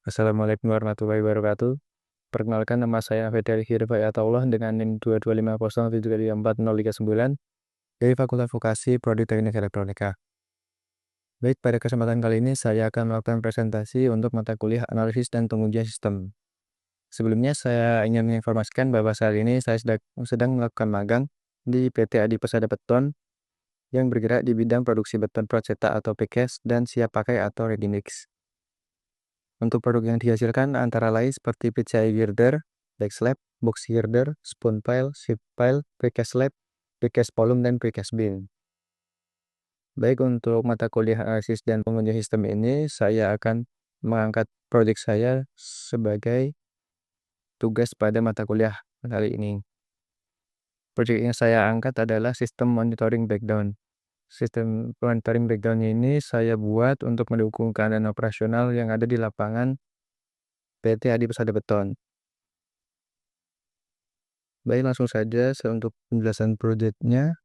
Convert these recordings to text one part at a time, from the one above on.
Assalamualaikum warahmatullahi wabarakatuh. Perkenalkan, nama saya Fedel Hirfayatullah dengan NIM 225073439 dari Fakultas Vokasi Prodi Teknik Elektronika. Baik, pada kesempatan kali ini saya akan melakukan presentasi untuk mata kuliah analisis dan pengujian sistem. Sebelumnya saya ingin menginformasikan bahwa saat ini saya sedang melakukan magang di PT Adi Persada Beton yang bergerak di bidang produksi beton procetak atau precast dan siap pakai atau ready mix. Untuk produk yang dihasilkan antara lain seperti PCI girder, back slab, box girder, spoon pile, sheet pile, precast slab, precast volume, dan precast beam. Baik, untuk mata kuliah analisis dan pengujian sistem ini, saya akan mengangkat proyek saya sebagai tugas pada mata kuliah kali ini. Proyek yang saya angkat adalah sistem monitoring breakdown. Sistem monitoring breakdown ini saya buat untuk mendukung keadaan operasional yang ada di lapangan PT Adi Persada Beton. Baik, langsung saja untuk penjelasan proyeknya.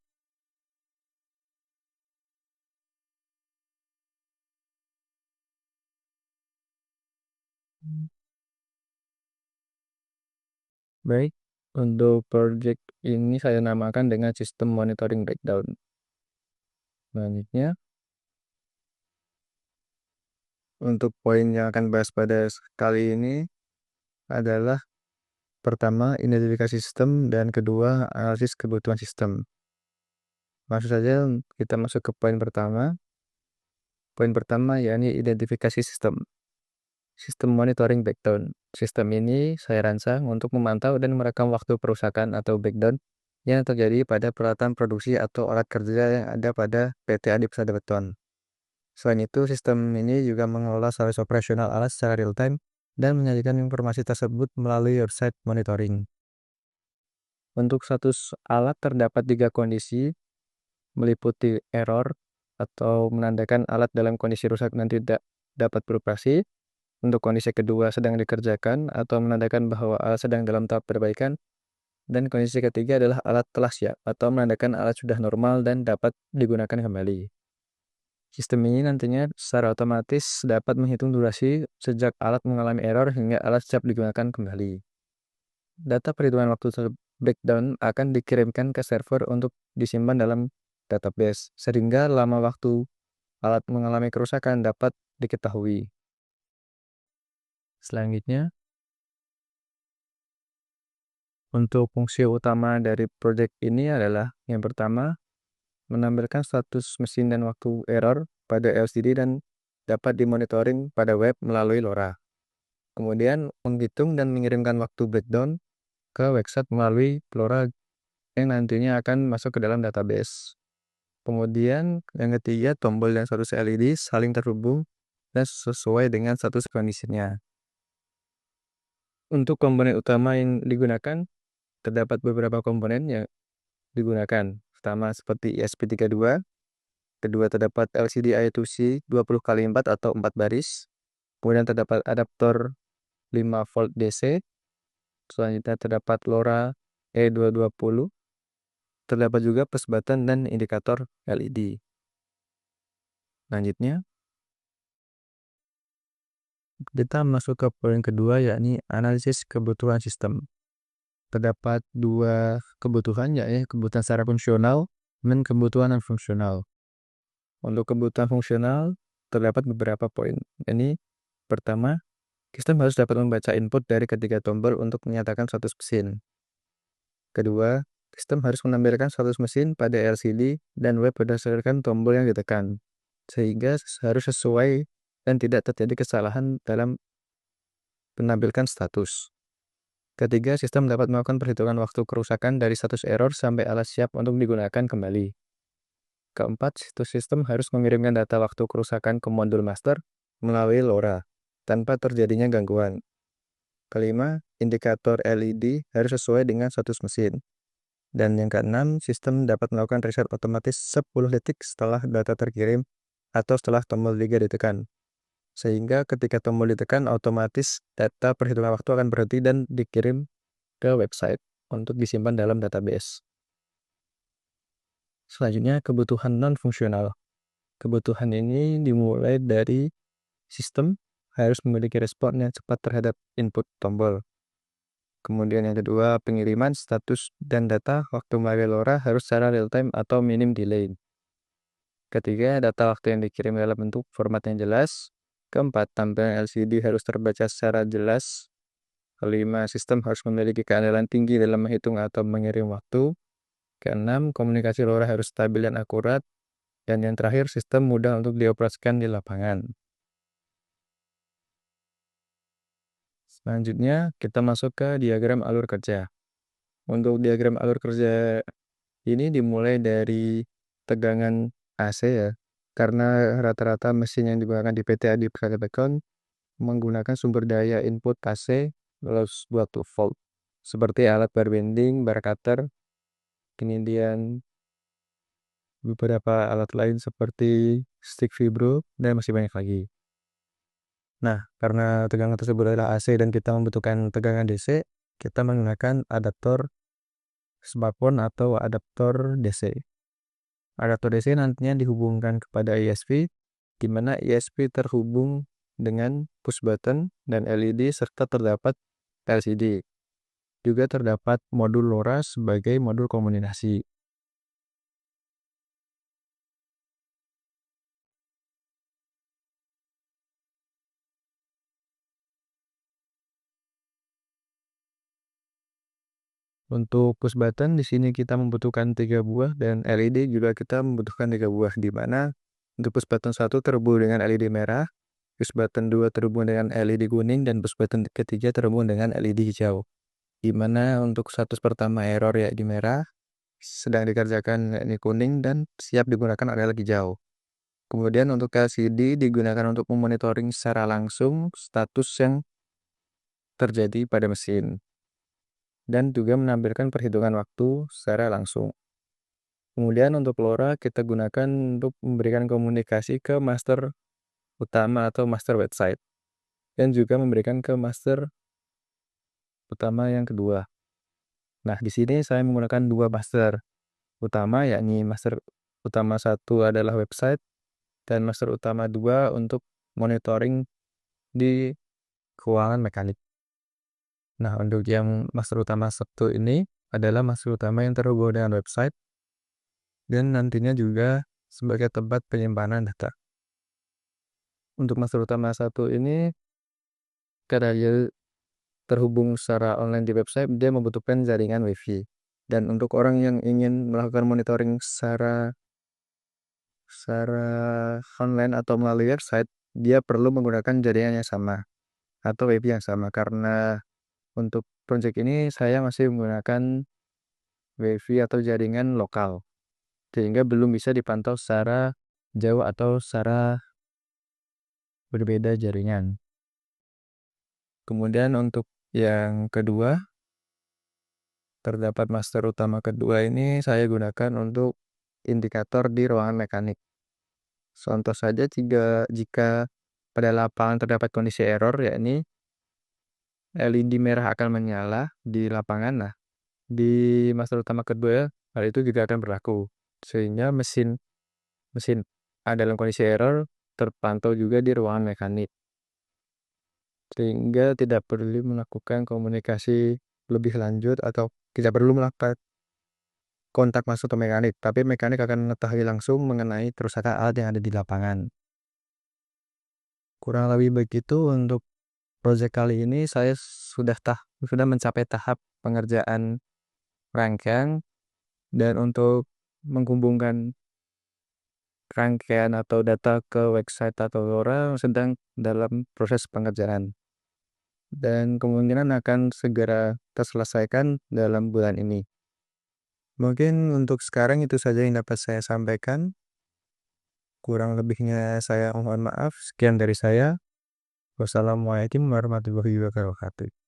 Baik, untuk proyek ini saya namakan dengan sistem monitoring breakdown. Selanjutnya, untuk poin yang akan bahas pada kali ini adalah pertama, identifikasi sistem, dan kedua, analisis kebutuhan sistem. Langsung saja kita masuk ke poin pertama. Poin pertama yakni identifikasi sistem. Sistem monitoring breakdown. Sistem ini saya rancang untuk memantau dan merekam waktu perusakan atau breakdown yang terjadi pada peralatan produksi atau alat kerja yang ada pada PT Adi Persada Beton. Selain itu, sistem ini juga mengelola status operasional alat secara real time dan menyajikan informasi tersebut melalui website monitoring. Untuk status alat terdapat 3 kondisi, meliputi error atau menandakan alat dalam kondisi rusak dan tidak dapat beroperasi. Untuk kondisi kedua sedang dikerjakan atau menandakan bahwa alat sedang dalam tahap perbaikan. Dan kondisi ketiga adalah alat telah siap atau menandakan alat sudah normal dan dapat digunakan kembali. Sistem ini nantinya secara otomatis dapat menghitung durasi sejak alat mengalami error hingga alat siap digunakan kembali. Data perhitungan waktu breakdown akan dikirimkan ke server untuk disimpan dalam database, sehingga lama waktu alat mengalami kerusakan dapat diketahui. Selanjutnya, untuk fungsi utama dari proyek ini adalah yang pertama, menampilkan status mesin dan waktu error pada LCD dan dapat dimonitoring pada web melalui LoRa. Kemudian, menghitung dan mengirimkan waktu breakdown ke website melalui LoRa yang nantinya akan masuk ke dalam database. Kemudian, yang ketiga, tombol dan status LED saling terhubung dan sesuai dengan status kondisinya. Untuk komponen utama yang digunakan, terdapat beberapa komponen yang digunakan. Pertama seperti ESP32, kedua terdapat LCD I2C 20x4 atau 4 baris, kemudian terdapat adaptor 5 volt DC, selanjutnya terdapat LoRa E220, terdapat juga push button dan indikator LED. Selanjutnya, kita masuk ke poin kedua yakni analisis kebutuhan sistem. Terdapat 2 kebutuhan yakni kebutuhan secara fungsional dan kebutuhan non fungsional. Untuk kebutuhan fungsional terdapat beberapa poin. Ini pertama, sistem harus dapat membaca input dari ketiga tombol untuk menyatakan status mesin. Kedua, sistem harus menampilkan status mesin pada LCD dan web berdasarkan tombol yang ditekan, sehingga harus sesuai dan tidak terjadi kesalahan dalam menampilkan status. Ketiga, sistem dapat melakukan perhitungan waktu kerusakan dari status error sampai alat siap untuk digunakan kembali. Keempat, situs sistem harus mengirimkan data waktu kerusakan ke modul master melalui LoRa tanpa terjadinya gangguan. Kelima, indikator LED harus sesuai dengan status mesin. Dan yang keenam, sistem dapat melakukan reset otomatis 10 detik setelah data terkirim atau setelah tombol 3 ditekan. Sehingga ketika tombol ditekan, otomatis data perhitungan waktu akan berhenti dan dikirim ke website untuk disimpan dalam database. Selanjutnya, kebutuhan non-fungsional. Kebutuhan ini dimulai dari sistem harus memiliki respon yang cepat terhadap input tombol. Kemudian yang kedua, pengiriman status dan data waktu melalui LoRa harus secara real time atau minim delay. Ketiga, data waktu yang dikirim dalam bentuk format yang jelas. Keempat, tampilan LCD harus terbaca secara jelas. Kelima, sistem harus memiliki keandalan tinggi dalam menghitung atau mengirim waktu. Keenam, komunikasi LoRa harus stabil dan akurat. Dan yang terakhir, sistem mudah untuk dioperasikan di lapangan. Selanjutnya, kita masuk ke diagram alur kerja. Untuk diagram alur kerja ini dimulai dari tegangan AC ya, karena rata-rata mesin yang digunakan di PT Adi Persada Bekon menggunakan sumber daya input AC plus 20 volt, seperti alat bar bending, bar cutter, kemudian beberapa alat lain seperti stick vibro, dan masih banyak lagi. Nah, karena tegangan tersebut adalah AC dan kita membutuhkan tegangan DC, kita menggunakan adaptor smartphone atau adaptor DC. Adaptor DC nantinya dihubungkan kepada ISP, di mana ISP terhubung dengan push button dan LED serta terdapat LCD. Juga terdapat modul LoRa sebagai modul komunikasi. Untuk push button di sini kita membutuhkan 3 buah dan LED juga kita membutuhkan 3 buah, di mana untuk push button 1 terhubung dengan LED merah, push button 2 terhubung dengan LED kuning, dan push button ketiga terhubung dengan LED hijau. Di mana untuk status pertama error yakni merah, sedang dikerjakan yakni kuning, dan siap digunakan adalah hijau. Kemudian untuk LCD digunakan untuk memonitoring secara langsung status yang terjadi pada mesin, dan juga menampilkan perhitungan waktu secara langsung. Kemudian untuk LoRa kita gunakan untuk memberikan komunikasi ke master utama atau master website, dan juga memberikan ke master utama yang kedua. Nah, di sini saya menggunakan 2 master utama, yakni master utama 1 adalah website, dan master utama 2 untuk monitoring di keuangan mekanik. Nah, untuk yang master utama 1 ini adalah master utama yang terhubung dengan website, dan nantinya juga sebagai tempat penyimpanan data. Untuk master utama 1 ini, karena dia terhubung secara online di website, dia membutuhkan jaringan WiFi. Dan untuk orang yang ingin melakukan monitoring secara online atau melalui website, dia perlu menggunakan jaringan yang sama atau WiFi yang sama. Karena untuk project ini saya masih menggunakan WiFi atau jaringan lokal, sehingga belum bisa dipantau secara jauh atau secara berbeda jaringan. Kemudian untuk yang kedua, terdapat master utama kedua ini saya gunakan untuk indikator di ruangan mekanik. Contoh saja jika pada lapangan terdapat kondisi error, yakni LED merah akan menyala di lapangan. Nah, di master utama kedua hal itu juga akan berlaku, sehingga mesin dalam kondisi error terpantau juga di ruangan mekanik, sehingga tidak perlu melakukan komunikasi lebih lanjut atau tidak perlu melakukan kontak masuk ke mekanik, tapi mekanik akan mengetahui langsung mengenai kerusakan alat yang ada di lapangan. Kurang lebih begitu untuk proyek kali ini. Saya sudah mencapai tahap pengerjaan rangkaian, dan untuk menghubungkan rangkaian atau data ke website atau LoRa sedang dalam proses pengerjaan, dan kemungkinan akan segera terselesaikan dalam bulan ini. Mungkin untuk sekarang itu saja yang dapat saya sampaikan. Kurang lebihnya saya mohon maaf. Sekian dari saya. Wassalamualaikum warahmatullahi wabarakatuh.